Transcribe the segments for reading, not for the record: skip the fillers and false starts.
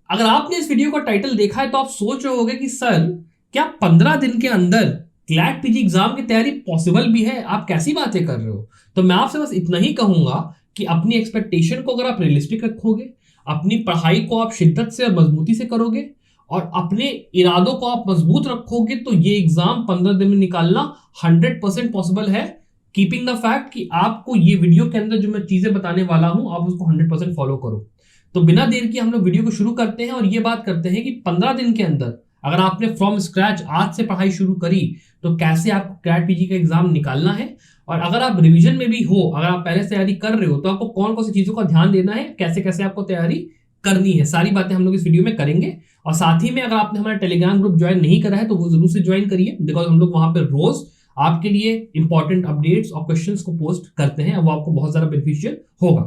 अगर आपने इस वीडियो का टाइटल देखा है तो आप सोच रहे होगे कि सर क्या 15 दिन के अंदर क्लैट पीजी एग्जाम की तैयारी पॉसिबल भी है, आप कैसी बातें कर रहे हो। तो मैं आपसे बस इतना ही कहूंगा कि अपनी एक्सपेक्टेशन को अगर आप रियलिस्टिक रखोगे, अपनी पढ़ाई को आप शिद्दत से और मजबूती से करोगे और अपने इरादों को आप मजबूत रखोगे तो ये एग्जाम 15 दिन में निकालना 100% पॉसिबल है। कीपिंग द फैक्ट कि आपको ये वीडियो के अंदर जो मैं चीजें बताने वाला हूं आप उसको 100% फॉलो करो। तो बिना देर की हम लोग वीडियो को शुरू करते हैं और ये बात करते हैं कि 15 दिन के अंदर अगर आपने फ्रॉम स्क्रैच आज से पढ़ाई शुरू करी तो कैसे आपको क्लैट पीजी का एग्जाम निकालना है, और अगर आप रिवीजन में भी हो, अगर आप पहले से तैयारी कर रहे हो तो आपको कौन कौन सी चीजों का ध्यान देना है, कैसे कैसे आपको तैयारी करनी है, सारी बातें हम लोग इस वीडियो में करेंगे। और साथ ही में अगर आपने हमारा टेलीग्राम ग्रुप ज्वाइन नहीं करा है तो वो जरूर से ज्वाइन करिए, बिकॉज हम लोग वहां पर रोज आपके लिए इंपॉर्टेंट अपडेट्स और क्वेश्चंस को पोस्ट करते हैं, वो आपको बहुत ज्यादा बेनिफिशियल होगा।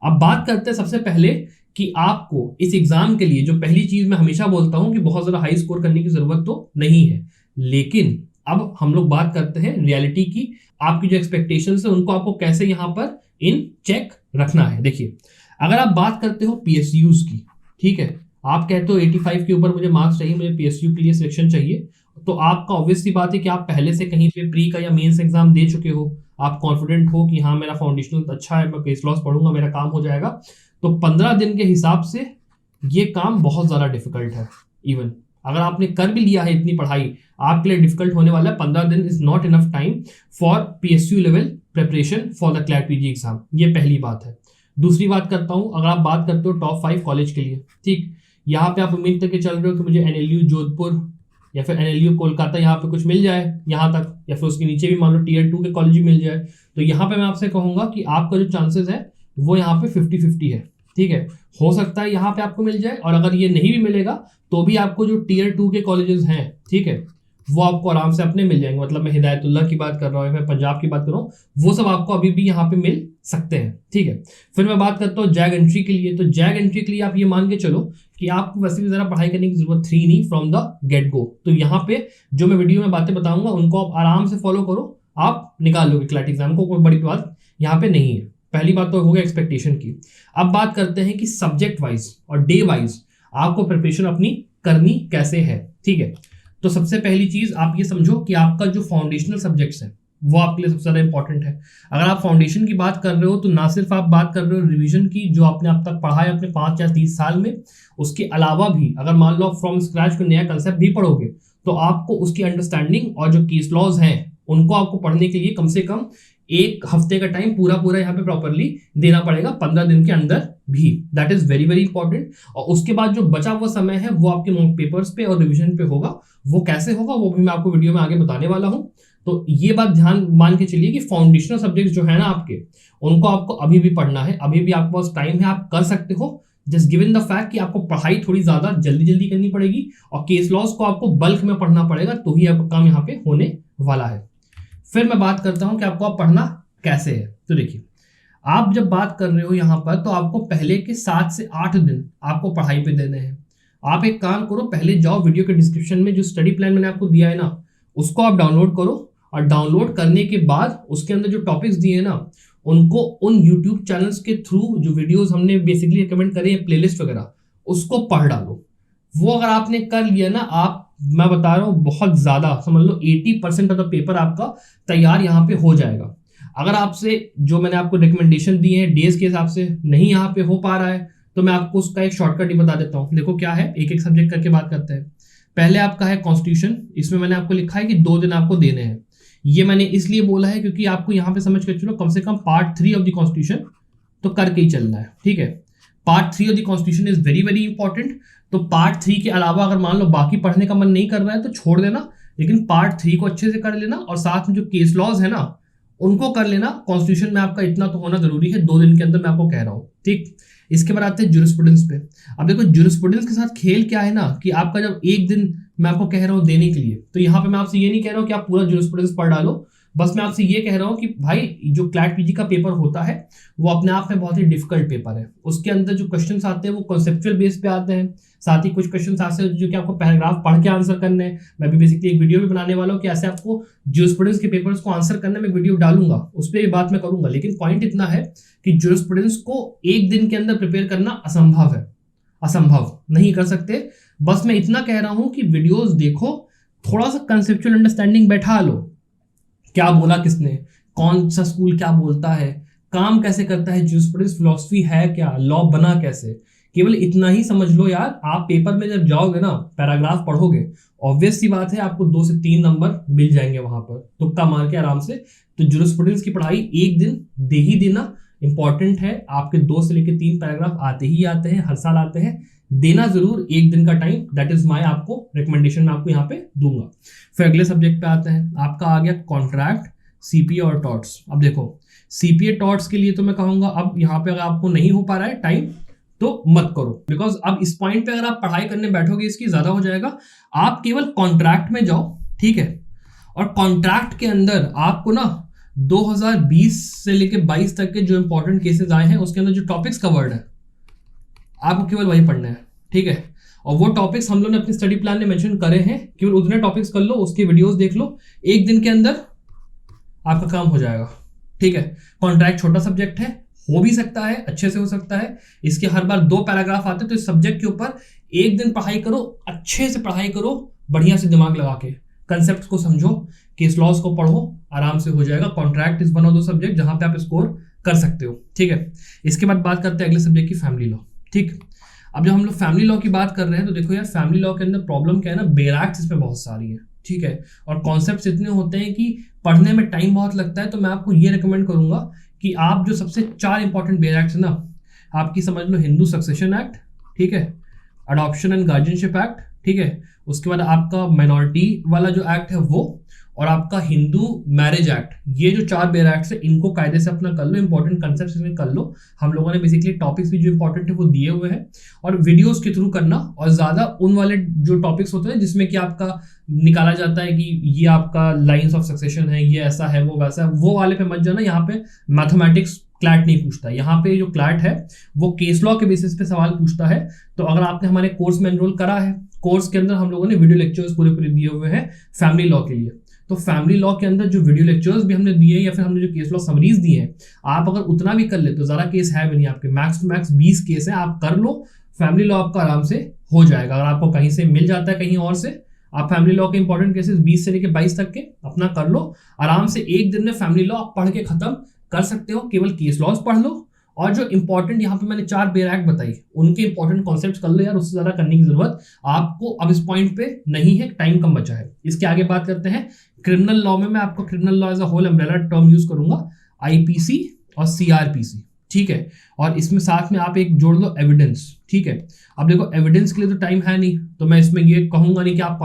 अब बात करते हैं सबसे पहले कि आपको इस एग्जाम के लिए जो पहली चीज मैं हमेशा बोलता हूं कि बहुत ज्यादा हाई स्कोर करने की जरूरत तो नहीं है, लेकिन अब हम लोग बात करते हैं रियलिटी की। आपकी जो एक्सपेक्टेशंस है उनको आपको कैसे यहां पर इन चेक रखना है। देखिए, अगर आप बात करते हो पीएसयूज की, ठीक है, आप कहते हो 85 के ऊपर मुझे मार्क्स चाहिए, मुझे पीएसयू के लिए सिलेक्शन चाहिए, तो आपका ऑब्वियस सी बात है कि आप पहले से कहीं पे प्री का या मेंस एग्जाम दे चुके हो, आप कॉन्फिडेंट हो कि हाँ मेरा फाउंडेशनल अच्छा है, मैं केस लॉस पढ़ूंगा, मेरा काम हो जाएगा। तो 15 दिन के हिसाब से ये काम बहुत ज़्यादा डिफिकल्ट है। इवन अगर आपने कर भी लिया है इतनी पढ़ाई, आपके लिए डिफिकल्ट होने वाला है। 15 दिन is not enough time for PSU level preparation for the CLAT PG exam, ये पहली बात है। दूसरी बात करता हूँ, अगर आप बात करते हो टॉप 5 कॉलेज के लिए, ठीक, यहाँ पे आप उम्मीद करके चल रहे हो कि मुझे एनएलयू जोधपुर या फिर एनएलयू कोलकाता यहाँ पे कुछ मिल जाए यहाँ तक, या फिर उसके नीचे भी मान लो टीयर 2 के कॉलेज भी मिल जाए, तो यहाँ पे मैं आपसे कहूंगा कि आपका जो चांसेस है वो यहाँ पे 50-50 है। ठीक है, हो सकता है यहाँ पे आपको मिल जाए, और अगर ये नहीं भी मिलेगा तो भी आपको जो टीयर 2 के कॉलेजेस हैं, ठीक है, वो आपको आराम से अपने मिल जाएंगे। मतलब मैं हिदायतुल्ला की बात कर रहा हूँ, मैं पंजाब की बात कर रहा हूँ, वो सब आपको अभी भी यहाँ पे मिल सकते हैं। ठीक है, फिर मैं बात करता हूँ जैग एंट्री के लिए। तो जैग एंट्री के लिए आप ये मान के चलो कि आपको वैसे भी जरा पढ़ाई करने की जरूरत थी नहीं फ्रॉम द गेट गो। तो यहाँ पे जो मैं वीडियो में बातें बताऊंगा उनको आप आराम से फॉलो करो, आप निकाल लोगे क्लैट एग्जाम को, कोई बड़ी बात यहाँ पे नहीं है। पहली बात तो हो गया एक्सपेक्टेशन की। अब बात करते हैं कि सब्जेक्ट वाइज और डे वाइज आपको प्रिपरेशन अपनी करनी कैसे है। ठीक है, तो सबसे पहली चीज आप ये समझो कि आपका जो फाउंडेशनल सब्जेक्ट्स है वो आपके लिए सबसे ज्यादा इंपॉर्टेंट है। अगर आप फाउंडेशन की बात कर रहे हो तो ना सिर्फ आप बात कर रहे हो रिवीजन की जो आपने अब तक पढ़ा है अपने 5 या 30 साल में, उसके अलावा भी अगर मान लो फ्रॉम स्क्रैच कोई नया कंसेप्ट भी पढ़ोगे तो आपको उसकी अंडरस्टैंडिंग और जो केस लॉज हैं उनको आपको पढ़ने के लिए कम से कम 1 हफ्ते का टाइम पूरा यहाँ पे प्रॉपरली देना पड़ेगा 15 दिन के अंदर भी। That is very very important. और उसके बाद जो बचा हुआ समय है वो आपके मॉक पेपर्स पे और रिवीजन पे होगा। वो कैसे होगा वो भी मैं आपको वीडियो में आगे बताने वाला हूँ। तो ये बात ध्यान मान के चलिए कि फाउंडेशनल सब्जेक्ट जो है ना आपके, उनको आपको अभी भी पढ़ना है, अभी भी आपके पास टाइम है, आप कर सकते हो। जस्ट गिवन द फैक्ट कि आपको पढ़ाई थोड़ी ज्यादा जल्दी करनी पड़ेगी और केस लॉस को आपको बल्क में पढ़ना पड़ेगा, तो ही आपका काम यहाँ पे होने वाला है। फिर मैं बात करता हूं कि आपको आप पढ़ना कैसे है। तो देखिए, आप जब बात कर रहे हो यहां पर तो आपको पहले के 7 से 8 दिन आपको पढ़ाई पे देने हैं। आप एक काम करो, पहले जाओ वीडियो के डिस्क्रिप्शन में जो स्टडी प्लान मैंने आपको दिया है ना उसको आप डाउनलोड करो, और डाउनलोड करने के बाद उसके अंदर जो टॉपिक्स दिए हैं ना उनको उन यूट्यूब चैनल्स के थ्रू जो वीडियोस हमने बेसिकली रिकमेंड करे हैं प्लेलिस्ट वगैरह, उसको पढ़ डालो। वो अगर आपने कर लिया ना, आप, मैं बता रहा हूँ बहुत ज्यादा, समझ लो 80% ऑफ द पेपर आपका तैयार यहाँ पे हो जाएगा। अगर आपसे जो मैंने आपको रिकमेंडेशन दी है डेज के हिसाब से नहीं यहाँ पे हो पा रहा है तो मैं आपको उसका एक शॉर्टकट ही बता देता हूँ। देखो क्या है, एक सब्जेक्ट करके बात करते हैं। पहले आपका है कॉन्स्टिट्यूशन, इसमें मैंने आपको लिखा है कि 2 दिन आपको देने हैं। ये मैंने इसलिए बोला है क्योंकि आपको यहाँ पे समझ के चलो कम से कम पार्ट 3 ऑफ द कॉन्स्टिट्यूशन तो करके ही चलना है। ठीक है, part 3 of the constitution is very very important. तो पार्ट 3 के अलावा अगर मान लो बाकी पढ़ने का मन नहीं कर रहा है तो छोड़ देना, लेकिन पार्ट 3 को अच्छे से कर लेना, और साथ में जो केस लॉज है ना उनको कर लेना। कॉन्स्टिट्यूशन में आपका इतना तो होना जरूरी है 2 दिन के अंदर, मैं आपको कह रहा हूँ। ठीक, इसके बाद आते हैं ज्यूरिस्प्रूडेंस पे। अब देखो ज्यूरिस्प्रूडेंस के साथ खेल क्या है ना कि आपका जब एक दिन मैं आपको कह रहा हूँ देने के लिए, तो यहाँ पे मैं आपसे ये नहीं कह रहा हूँ कि आप पूरा ज्यूरिस्प्रूडेंस पढ़ डालो, बस मैं आपसे ये कह रहा हूँ कि भाई जो क्लैट पीजी का पेपर होता है वो अपने आप में बहुत ही डिफिकल्ट पेपर है। उसके अंदर जो क्वेश्चंस आते हैं वो कॉन्सेप्चुअल बेस पे आते हैं, साथ ही कुछ क्वेश्चंस आते हैं जो कि आपको पैराग्राफ पढ़ के आंसर करने हैं। मैं भी बेसिकली एक वीडियो भी बनाने वाला हूँ कि ऐसे आपको ज्यूरिस्प्रूडेंस के पेपर्स को आंसर करने में वीडियो डालूंगा, उस पर भी बात मैं करूंगा। लेकिन पॉइंट इतना है कि ज्यूरिस्प्रूडेंस को एक दिन के अंदर प्रिपेयर करना असंभव है। असंभव, नहीं कर सकते। बस मैं इतना कह रहा हूं कि वीडियोस देखो, थोड़ा सा कंसेप्चुअल अंडरस्टैंडिंग बैठा लो, क्या बोला किसने, कौन सा स्कूल क्या बोलता है, काम कैसे करता है, जूरिस्प्रूडेंस फिलॉसफी है क्या, लॉ बना कैसे, केवल इतना ही समझ लो यार। आप पेपर में जब जाओगे ना, पैराग्राफ पढ़ोगे, ऑब्वियस सी बात है आपको 2 से 3 नंबर मिल जाएंगे वहां पर, तुक्का मार के आराम से। तो जूरिस्प्रूडेंस की पढ़ाई एक दिन दे ही देना इंपॉर्टेंट है। आपके 2 से लेकर 3 पैराग्राफ आते ही आते हैं, हर साल आते हैं, देना जरूर एक दिन का टाइम, दैट इज माय आपको रिकमेंडेशन मैं आपको यहाँ पे दूंगा। फिर अगले सब्जेक्ट पे आते हैं, आपका आ गया कॉन्ट्रैक्ट, सीपीए और टॉट्स। अब देखो सीपीए टॉट्स के लिए तो मैं कहूंगा अब यहाँ पे अगर आपको नहीं हो पा रहा है टाइम तो मत करो, बिकॉज अब इस पॉइंट पे अगर आप पढ़ाई करने बैठोगे इसकी ज्यादा हो जाएगा। आप केवल कॉन्ट्रैक्ट में जाओ, ठीक है, और कॉन्ट्रैक्ट के अंदर आपको ना 2020 से लेके 22 तक के जो इंपॉर्टेंट केसेस आए हैं उसके अंदर जो टॉपिक्स कवर्ड है आपको केवल वही पढ़ना है, ठीक है। और वो टॉपिक्स हम लोग ने अपने स्टडी प्लान में मेंशन करे हैं, केवल उतने टॉपिक्स कर लो, उसके वीडियोस देख लो, एक दिन के अंदर आपका काम हो जाएगा, ठीक है। कॉन्ट्रैक्ट छोटा सब्जेक्ट है, हो भी सकता है, अच्छे से हो सकता है, इसके हर बार 2 पैराग्राफ आते हैं, तो इस सब्जेक्ट के ऊपर एक दिन पढ़ाई करो, अच्छे से पढ़ाई करो, बढ़िया से दिमाग लगा के कंसेप्ट को समझो, केस लॉज को पढ़ो, आराम से हो जाएगा। कॉन्ट्रैक्ट इज वन ऑफ दो सब्जेक्ट जहां पे आप स्कोर कर सकते हो, ठीक है। इसके बाद बात करते हैं अगले सब्जेक्ट की, फैमिली लॉ, ठीक। अब जब हम लोग फैमिली लॉ की बात कर रहे हैं तो देखो यार, फैमिली लॉ के अंदर प्रॉब्लम क्या है ना, बेयर एक्ट्स इसमें बहुत सारी है, ठीक है, और कॉन्सेप्ट्स इतने होते हैं कि पढ़ने में टाइम बहुत लगता है। तो मैं आपको ये रिकमेंड करूंगा कि आप जो सबसे 4 इंपॉर्टेंट बेयर एक्ट्स है ना, आपकी समझ लो, हिंदू सक्सेशन एक्ट, ठीक है, अडॉप्शन एंड गार्जियनशिप एक्ट, ठीक है, उसके बाद आपका माइनॉरिटी वाला जो एक्ट है वो, और आपका हिंदू मैरिज एक्ट। ये जो 4 बेयर एक्ट्स है इनको कायदे से अपना कर लो, इंपॉर्टेंट कंसेप्ट्स इसमें कर लो। हम लोगों ने बेसिकली टॉपिक्स भी जो इंपॉर्टेंट है वो दिए हुए हैं, और वीडियोस के थ्रू करना, और ज्यादा उन वाले जो टॉपिक्स होते हैं जिसमें कि आपका निकाला जाता है कि ये आपका लाइंस ऑफ सक्सेशन है, ये ऐसा है, वो वैसा है, वो वाले पे मत जाना। यहाँ पे मैथमेटिक्स क्लैट नहीं पूछता, यहाँ पे जो क्लैट है वो केस लॉ के बेसिस पे सवाल पूछता है। तो अगर आपने हमारे कोर्स में एनरोल करा है, कोर्स के अंदर हम लोगों ने वीडियो लेक्चर्स पूरे पूरे दिए हुए हैं फैमिली लॉ के लिए। तो फैमिली लॉ के अंदर जो वीडियो लेक्चर्स भी हमने दिए या फिर हमने जो केस लॉ समरीज दिए हैं, आप अगर उतना भी कर ले तो ज्यादा केस है भी नहीं आपके, मैक्स टू मैक्स 20 केस है, आप कर लो, फैमिली लॉ आपका आराम से हो जाएगा। अगर आपको कहीं से मिल जाता है कहीं और से, आप फैमिली लॉ के इंपॉर्टेंट केसेस 20 से लेकर 22 तक के अपना कर लो आराम से, एक दिन में फैमिली लॉ पढ़ के खत्म कर सकते हो। केवल केस लॉज पढ़ लो, और जो इंपॉर्टेंट यहाँ पे मैंने 4 बेयर एक्ट बताई उनके इंपॉर्टेंट कॉन्सेप्ट्स कर लो यार, उससे ज्यादा करने की जरूरत आपको अब इस पॉइंट पे नहीं है, टाइम कम बचा है। इसके आगे बात करते हैं क्रिमिनल लॉ में। मैं आपको criminal law as a whole umbrella term use करूंगा, आईपीसी और सीआरपीसी, ठीक है, और इसमें साथ में आप एक जोड़ लो एविडेंस, ठीक है। अब देखो एविडेंस के लिए तो टाइम है नहीं, तो मैं इसमें ये कहूंगा नहीं कि आप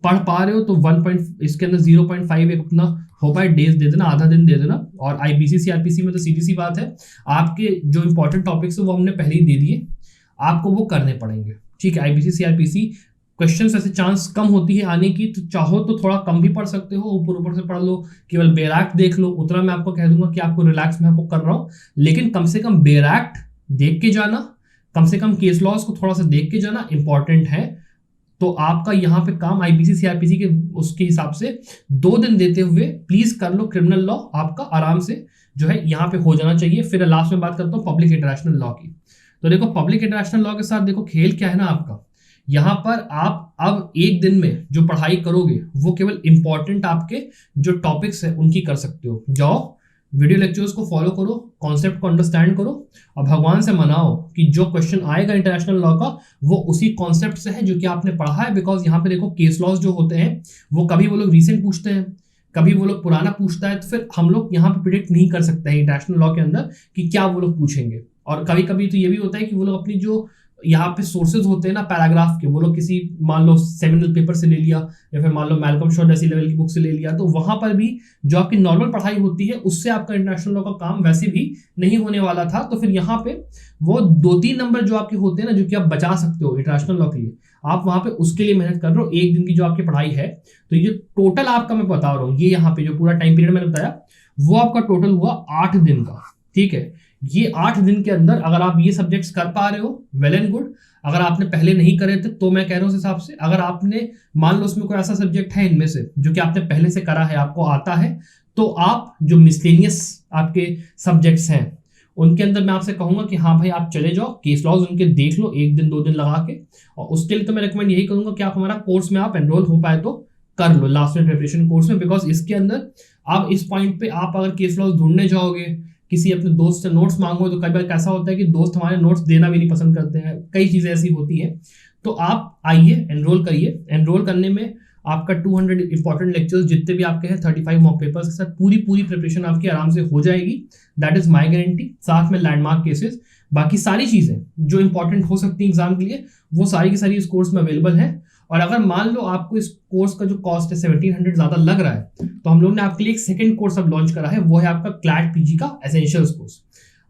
पढ़ पा रहे हो तो 1 इसके अंदर 0.5 एक अपना हो पाए डेज दे देना, आधा दिन दे देना। और आईपीसी सीआरपीसी में तो सीधी सी बात है, आपके जो इंपॉर्टेंट टॉपिक्स है वो हमने पहले ही दे दिए, आपको वो करने पड़ेंगे, ठीक है। आईपीसी सीआरपीसी क्वेश्चन ऐसे चांस कम होती है आने की, तो चाहो तो थोड़ा कम भी पढ़ सकते हो, ऊपर ऊपर से पढ़ लो, केवल बेयर एक्ट देख लो, उतना मैं आपको कह दूंगा कि आपको रिलैक्स में आपको कर रहा हूँ, लेकिन कम से कम बेयर एक्ट देख के जाना, कम से कम केस लॉज को थोड़ा सा देख के जाना इंपॉर्टेंट है। तो आपका यहाँ पे काम आईपीसी सीआरपीसी के उसके हिसाब से 2 दिन देते हुए प्लीज कर लो, क्रिमिनल लॉ आपका आराम से जो है यहाँ पे हो जाना चाहिए। फिर लास्ट में बात करता हूँ पब्लिक इंटरनेशनल लॉ की। तो देखो पब्लिक इंटरनेशनल लॉ के साथ देखो खेल क्या है ना आपका, यहाँ पर आप अब एक दिन में जो पढ़ाई करोगे वो केवल इंपॉर्टेंट आपके जो टॉपिक्स है उनकी कर सकते हो। जाओ वीडियो लेक्चर्स को फॉलो करो, कॉन्सेप्ट को अंडरस्टैंड करो, और भगवान से मनाओ कि जो क्वेश्चन आएगा इंटरनेशनल लॉ का वो उसी कॉन्सेप्ट से है जो कि आपने पढ़ा है। बिकॉज यहाँ पे देखो केस लॉज जो होते हैं वो कभी वो लोग रीसेंट पूछते हैं, कभी वो लोग पुराना पूछता है, तो फिर हम लोग यहाँ पे प्रिडिक्ट नहीं कर सकते हैं इंटरनेशनल लॉ के अंदर कि क्या वो लोग पूछेंगे। और कभी कभी तो ये भी होता है कि वो लोग अपनी जो यहाँ पे सोर्सेज होते हैं ना पैराग्राफ के, वो लोग किसी मान लो सेमिनल पेपर से ले लिया या फिर मान लो मैल्कम शॉ जैसी लेवल की बुक से ले लिया, तो वहां पर भी जो आपकी नॉर्मल पढ़ाई होती है उससे आपका इंटरनेशनल लॉ का काम वैसे भी नहीं होने वाला था। तो फिर यहाँ पे वो 2-3 नंबर जो आपके होते हैं ना जो कि आप बचा सकते हो इंटरनेशनल लॉ के लिए, आप वहां पे उसके लिए मेहनत कर रहे हो। एक दिन की जो आपकी पढ़ाई है, तो ये टोटल आपका मैं बता रहा हूँ, ये यहाँ पे जो पूरा टाइम पीरियड मैंने बताया वो आपका टोटल हुआ 8 दिन का, ठीक है। ये 8 दिन के अंदर अगर आप ये सब्जेक्ट्स कर पा रहे हो वेल एंड गुड, अगर आपने पहले नहीं करे थे तो मैं कह रहा हूँ उस हिसाब से, अगर आपने मान लो उसमें कोई ऐसा सब्जेक्ट है इनमें से जो कि आपने पहले से करा है, आपको आता है, तो आप जो मिसलेनियस आपके सब्जेक्ट्स हैं उनके अंदर मैं आपसे कहूंगा कि हाँ भाई आप चले जाओ, केस लॉज उनके देख लो 1 दिन 2 दिन लगा के, और उसके लिए तो मैं रिकमेंड यही करूंगा कि आप हमारा कोर्स में आप एनरोल हो पाए तो कर लो, लास्ट मिनट प्रिपरेशन कोर्स में। बिकॉज इसके अंदर आप इस पॉइंट पे आप अगर केस लॉज ढूंढने जाओगे, किसी अपने दोस्त से नोट्स मांगो, तो कई बार कैसा होता है कि दोस्त हमारे नोट्स देना भी नहीं पसंद करते हैं, कई चीजें ऐसी होती है। तो आप आइए, एनरोल करिए। एनरोल करने में आपका 200 इंपॉर्टेंट लेक्चर्स जितने भी आपके हैं 35 मॉक पेपर्स के साथ पूरी प्रिपरेशन आपकी आराम से हो जाएगी। That is my guarantee. साथ में लैंडमार्क केसेस, बाकी सारी चीजें जो इंपॉर्टेंट हो सकती है एग्जाम के लिए, वो सारी की सारी इस कोर्स में अवेलेबल है। और अगर मान लो आपको इस कोर्स का जो कॉस्ट है 1700 ज्यादा लग रहा है, तो हम लोग ने आपके लिए एक सेकंड कोर्स अब लॉन्च करा है, वो है आपका क्लैट पीजी का एसेंशियल्स कोर्स।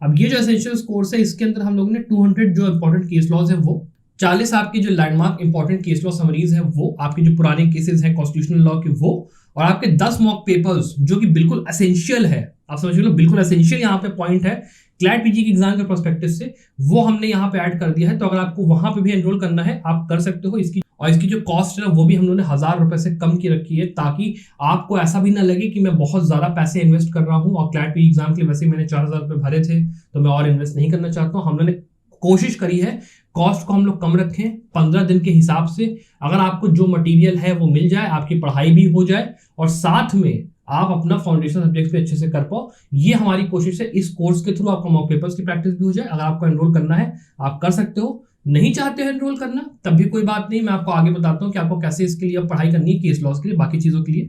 अब ये जो एसेंशियल्स कोर्स है, इसके अंदर हम लोग ने 200 जो इंपॉर्टेंट केस लॉज है वो, 40 आपके जो landmark important case law summaries है वो, आपके जो पुराने केसेस हैं कॉन्स्टिट्यूशनल लॉ के वो, और आपके 10 मॉक पेपर्स जो कि बिल्कुल एसेंशियल है, आप समझ लो बिल्कुल एसेंशियल यहाँ पे पॉइंट है क्लैट पीजी के एग्जाम के पर्सपेक्टिव से, वो हमने यहाँ पे ऐड कर दिया है। तो अगर आपको वहां पे भी एनरोल करना है आप कर सकते हो। इसकी जो कॉस्ट है ना, वो भी हम लोगों ने 1000 रुपए से कम की रखी है, ताकि आपको ऐसा भी ना लगे कि मैं बहुत ज्यादा पैसे इन्वेस्ट कर रहा हूँ, और क्लैट पीजी एग्जाम के लिए वैसे मैंने 4000 रुपए भरे थे तो मैं और इन्वेस्ट नहीं करना चाहता हूँ। हम लोगों ने कोशिश करी है कॉस्ट को हम लोग कम रखें 15 दिन के हिसाब से। अगर आपको जो मटेरियल है वो मिल जाए, आपकी पढ़ाई भी हो जाए, और साथ में आप अपना फाउंडेशन सब्जेक्ट्स भी अच्छे से कर पाओ, ये हमारी कोशिश है। इस कोर्स के थ्रू आपको मॉक पेपर्स की प्रैक्टिस भी हो जाए। अगर आपको एनरोल करना है आप कर सकते हो, नहीं चाहते हो एनरोल करना तब भी कोई बात नहीं, मैं आपको आगे बताता हूँ कि आपको कैसे इसके लिए पढ़ाई करनी है, केस लॉस के लिए, बाकी चीजों के लिए।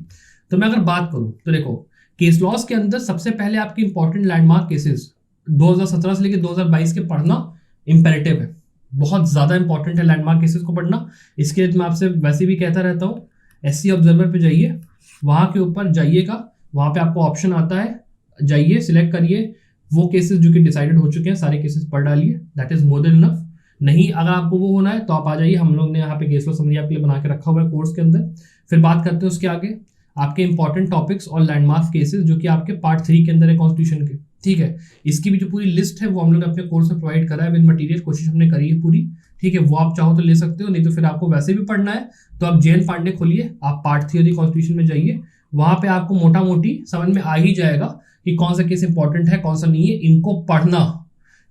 तो मैं अगर बात करूँ तो देखो, केस लॉस के अंदर सबसे पहले आपके इंपॉर्टेंट लैंडमार्क केसेस 2017 से लेकर 2022 के पढ़ना इंपेरेटिव है, बहुत ज्यादा इंपॉर्टेंट है लैंडमार्क केसेस को पढ़ना। इसके लिए मैं आपसे वैसे भी कहता रहता हूँ, एससी ऑब्जर्वर पे जाइए, वहां के ऊपर जाइएगा, वहां पे आपको ऑप्शन आता है, जाइए सिलेक्ट करिए वो केसेस जो कि डिसाइडेड हो चुके हैं, सारे केसेस पढ़ डालिए, that is more than enough. नहीं अगर आपको वो होना है तो आप आ जाइए, हम लोग ने यहाँ पे केस लॉ समरी आपके लिए बना के रखा हुआ है कोर्स के अंदर। फिर बात करते हैं उसके आगे आपके इंपॉर्टेंट टॉपिक्स और लैंडमार्क केसेस जो कि आपके पार्ट 3 के अंदर है कॉन्स्टिट्यूशन के, ठीक है। इसकी भी जो पूरी लिस्ट है वो हम लोग ने अपने कोर्स में प्रोवाइड करा है विद मटेरियल, कोशिश हमने करी है पूरी, ठीक है। वो आप चाहो तो ले सकते हो, नहीं तो फिर आपको वैसे भी पढ़ना है तो आप JN पांडे खोलिए, आप पार्ट थ्योरी कॉन्स्टिट्यूशन में जाइए, वहां पे आपको मोटा मोटी समझ में आ ही जाएगा कि कौन सा केस इंपॉर्टेंट है कौन सा नहीं है। इनको पढ़ना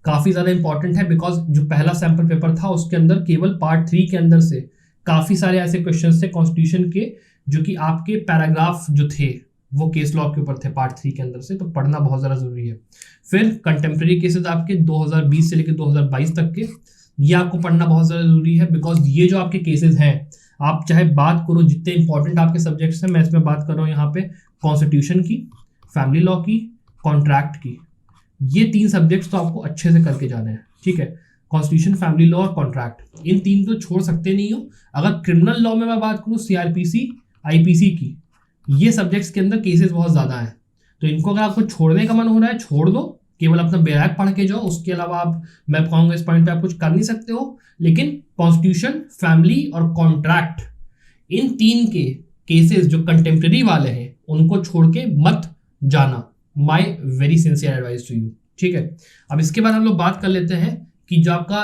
काफी ज्यादा इंपॉर्टेंट है, बिकॉज जो पहला सैंपल पेपर था उसके अंदर केवल पार्ट 3 के अंदर से काफी सारे ऐसे क्वेश्चन थे कॉन्स्टिट्यूशन के जो कि आपके पैराग्राफ जो थे वो केस लॉ के ऊपर थे पार्ट 3 के अंदर से, तो पढ़ना बहुत ज्यादा जरूरी है। फिर कंटेम्प्रेरी केसेस आपके 2020 से लेकर 2022 तक के, ये आपको पढ़ना बहुत ज्यादा जरूरी है, बिकॉज ये जो आपके केसेस हैं, आप चाहे बात करो जितने इंपॉर्टेंट आपके सब्जेक्ट्स हैं, मैं इसमें बात कर रहा हूँ यहाँ पे कॉन्स्टिट्यूशन की, फैमिली लॉ की, कॉन्ट्रैक्ट की, ये 3 सब्जेक्ट्स तो आपको अच्छे से करके जाने हैं, ठीक है। कॉन्स्टिट्यूशन, फैमिली लॉ और कॉन्ट्रैक्ट, इन 3 को छोड़ सकते नहीं हो। अगर क्रिमिनल लॉ में मैं बात करूँ CRPC IPC की, ये सब्जेक्ट्स के अंदर केसेस बहुत ज्यादा हैं, तो इनको अगर आपको छोड़ने का मन हो रहा है छोड़ दो, केवल अपना बैराक पढ़ के जाओ। उसके अलावा आप, मैं कहूंगा इस पॉइंट पे आप कुछ कर नहीं सकते हो, लेकिन कॉन्स्टिट्यूशन, फैमिली और कॉन्ट्रैक्ट, इन 3 के केसेस जो कंटेम्प्रेरी वाले हैं उनको छोड़ के मत जाना, my very sincere advice to you, ठीक है। अब इसके बाद हम लोग बात कर लेते हैं कि जो आपका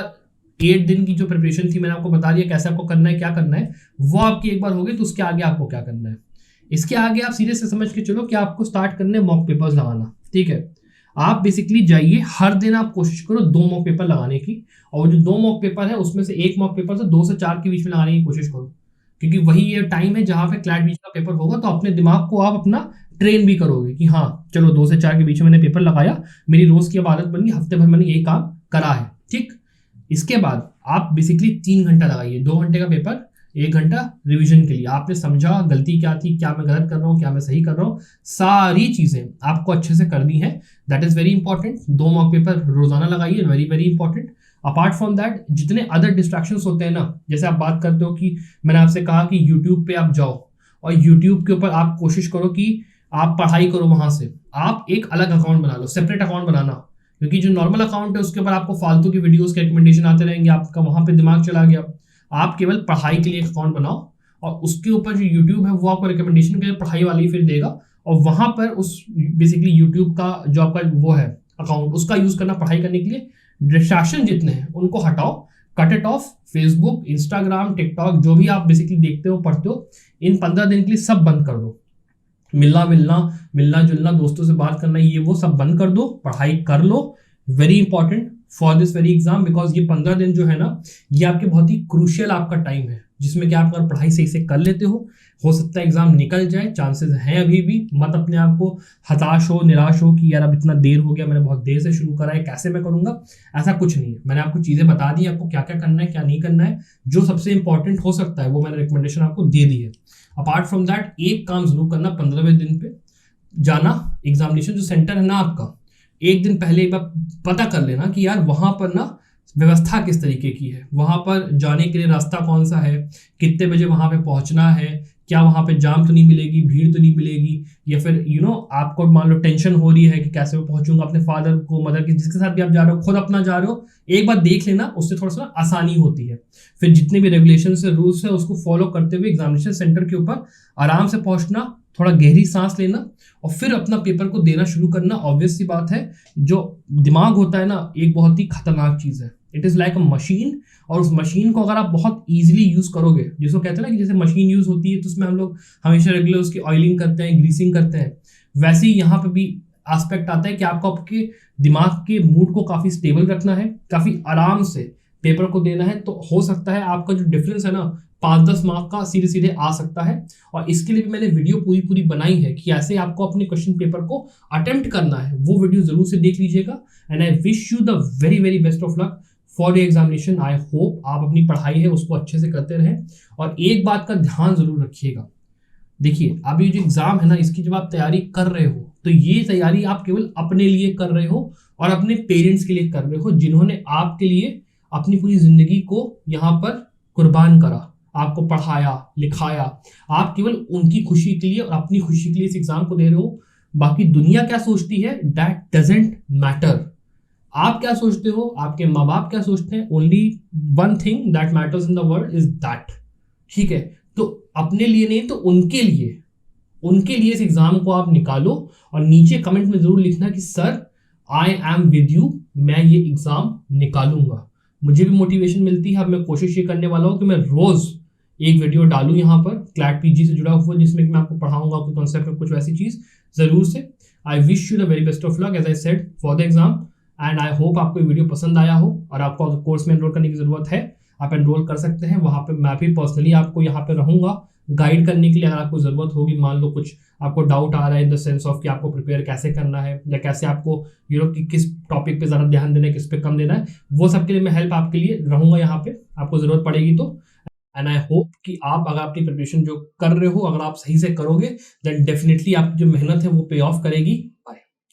8 दिन की जो प्रिपरेशन थी, मैंने आपको बता दिया कैसे आपको करना है, क्या करना है, वो आपकी एक बार होगी, तो उसके आगे आपको क्या करना है। इसके आगे आप सीधे से समझ के चलो कि आपको स्टार्ट करने मॉक पेपर्स लगाना, ठीक है। आप बेसिकली जाइए, हर दिन आप कोशिश करो 2 मॉक पेपर लगाने की, और जो 2 मॉक पेपर है उसमें से एक मॉक पेपर से 2 से 4 के बीच में लगाने की कोशिश करो, क्योंकि वही ये टाइम है जहां पे क्लैट बीच का पेपर होगा, तो अपने दिमाग को आप अपना ट्रेन भी करोगे कि हाँ चलो 2 से 4 के बीच में मैंने पेपर लगाया, मेरी रोज की अब आदत बन गई, हफ्ते भर मैंने यही काम करा है, ठीक। इसके बाद आप बेसिकली 3 घंटा लगाइए, 2 घंटे का पेपर, 1 घंटा रिवीजन के लिए। आपने समझा गलती क्या थी, क्या मैं गलत कर रहा हूँ, क्या मैं सही कर रहा हूँ, सारी चीजें आपको अच्छे से करनी है, that is very important. 2 mock paper रोजाना लगाइए, very very important. Apart from that जितने अदर डिस्ट्रैक्शंस होते हैं ना, जैसे आप बात करते हो कि मैंने आपसे कहा कि यूट्यूब पे आप जाओ और यूट्यूब के ऊपर आप कोशिश करो कि आप पढ़ाई करो, वहां से आप एक अलग अकाउंट बना लो, सेपरेट अकाउंट बनाना, क्योंकि जो नॉर्मल अकाउंट है उसके ऊपर आपको फालतू की वीडियोस के रिकमेंडेशन आते रहेंगे, आपका वहां पे दिमाग चला गया। आप केवल पढ़ाई के लिए एक अकाउंट बनाओ, और उसके ऊपर जो यूट्यूब है वो आपको रिकमेंडेशन के लिए पढ़ाई वाली फिर देगा, और वहां पर उस बेसिकली यूट्यूब का जो आपका वो है अकाउंट, उसका यूज करना पढ़ाई करने के लिए। डिस्ट्रैक्शन जितने हैं उनको हटाओ, cut it of. Facebook, Instagram, TikTok, जो भी आप बेसिकली देखते हो पढ़ते हो, इन 15 दिन के लिए सब बंद कर दो। मिलना जुलना, दोस्तों से बात करना, ये वो सब बंद कर दो, पढ़ाई कर लो, very important for this very exam, because ये 15 दिन जो है ना, ये आपके बहुत ही क्रूशियल आपका टाइम है, जिसमें कि आप अगर पढ़ाई सही से कर लेते हो सकता है एग्जाम निकल जाए, चांसेस हैं अभी भी। मत अपने आप को हताश हो, निराश हो कि यार अब इतना देर हो गया, मैंने बहुत देर से शुरू करा है, कैसे मैं करूंगा। ऐसा कुछ नहीं है, मैंने आपको चीजें बता दी, आपको क्या क्या करना है क्या नहीं करना है, जो सबसे इंपॉर्टेंट हो सकता है वो मैंने रिकमेंडेशन आपको दे दी है। अपार्ट फ्रॉम दैट एक काम जरूर करना, 15वें दिन पे जाना, एग्जामिनेशन जो सेंटर है ना आपका, एक दिन पहले एक बार पता कर लेना कि यार वहां पर ना व्यवस्था किस तरीके की है, वहां पर जाने के लिए रास्ता कौन सा है, कितने बजे वहां पे पहुंचना है, क्या वहां पे जाम तो नहीं मिलेगी, भीड़ तो नहीं मिलेगी, या फिर आपको मान लो टेंशन हो रही है कि कैसे मैं पहुंचूंगा, अपने फादर को मदर के जिसके साथ भी आप जा रहे हो, खुद अपना जा रहे हो, एक बार देख लेना, उससे थोड़ा सा आसानी होती है। फिर जितने भी रेगुलेशन है रूल्स है उसको फॉलो करते हुए एग्जामिनेशन सेंटर के ऊपर आराम से पहुंचना, थोड़ा गहरी सांस लेना और फिर अपना पेपर को देना शुरू करना। ऑब्वियस सी बात है, जो दिमाग होता है ना, एक बहुत ही खतरनाक चीज है। It is like a machine, और उस मशीन को अगर आप बहुत इजीली यूज करोगे, जिसको कहते हैं ना कि जैसे मशीन यूज होती है तो उसमें हम लोग हमेशा रेगुलर उसकी ऑयलिंग करते हैं, ग्रीसिंग करते हैं, वैसे ही यहाँ पे भी एस्पेक्ट आता है कि आपको आपके दिमाग के मूड को काफी स्टेबल रखना है, काफी आराम से पेपर को देना है। तो हो सकता है आपका जो डिफरेंस है ना 5-10 मार्क का सीधे सीधे आ सकता है। और इसके लिए भी मैंने वीडियो पूरी पूरी बनाई है कि ऐसे आपको अपने क्वेश्चन पेपर को अटेम्प्ट करना है, वो वीडियो जरूर से देख लीजिएगा। And I wish you the very very best of luck for the examination. I hope आप अपनी पढ़ाई है उसको अच्छे से करते रहें। और एक बात का ध्यान जरूर रखिएगा, देखिए अभी जो एग्जाम है ना, इसकी जब आप तैयारी कर रहे हो तो ये तैयारी आप केवल अपने लिए कर रहे हो और अपने पेरेंट्स के लिए कर रहे हो, जिन्होंने आपके लिए अपनी पूरी जिंदगी को यहाँ पर कुर्बान करा, आपको पढ़ाया लिखाया। आप केवल उनकी खुशी के लिए और अपनी खुशी के लिए इस एग्जाम को दे रहे हो। बाकी दुनिया क्या सोचती है दैट डजेंट मैटर। आप क्या सोचते हो, आपके माँ बाप क्या सोचते हैं, only one thing that matters in the world is that. ठीक है, तो अपने लिए नहीं तो उनके लिए, उनके लिए इस एग्जाम को आप निकालो। और नीचे कमेंट में जरूर लिखना कि sir I am with you, मैं ये एग्जाम निकालूंगा। मुझे भी मोटिवेशन मिलती है। अब मैं कोशिश ये करने वाला हूँ कि मैं रोज एक वीडियो डालूं यहाँ पर क्लैट पीजी से जुड़ा हुआ, जिसमें कि मैं आपको पढ़ाऊंगा कोई कॉन्सेप्ट और कुछ वैसी चीज जरूर से। I wish you the very best of luck as I said for the exam. And I hope आपको वीडियो पसंद आया हो। और आपको अगर कोर्स में एनरोल करने की जरूरत है, आप एनरोल कर सकते हैं। वहां पे मैं भी पर्सनली आपको यहाँ पे रहूंगा गाइड करने के लिए। अगर आपको जरूरत होगी, मान लो कुछ आपको डाउट आ रहा है इन द सेंस ऑफ कि आपको प्रिपेयर कैसे करना है, या कैसे आपको कि किस टॉपिक पे ज्यादा ध्यान देना है, किस पे कम देना है, वो सब के लिए मैं हेल्प आपके लिए रहूंगा यहाँ पे, आपको जरूरत पड़ेगी तो। एंड आई होप कि आप अगर आपकी प्रिपरेशन जो कर रहे हो, अगर आप सही से करोगे, देन डेफिनेटली आपकी जो मेहनत है वो पे ऑफ करेगी।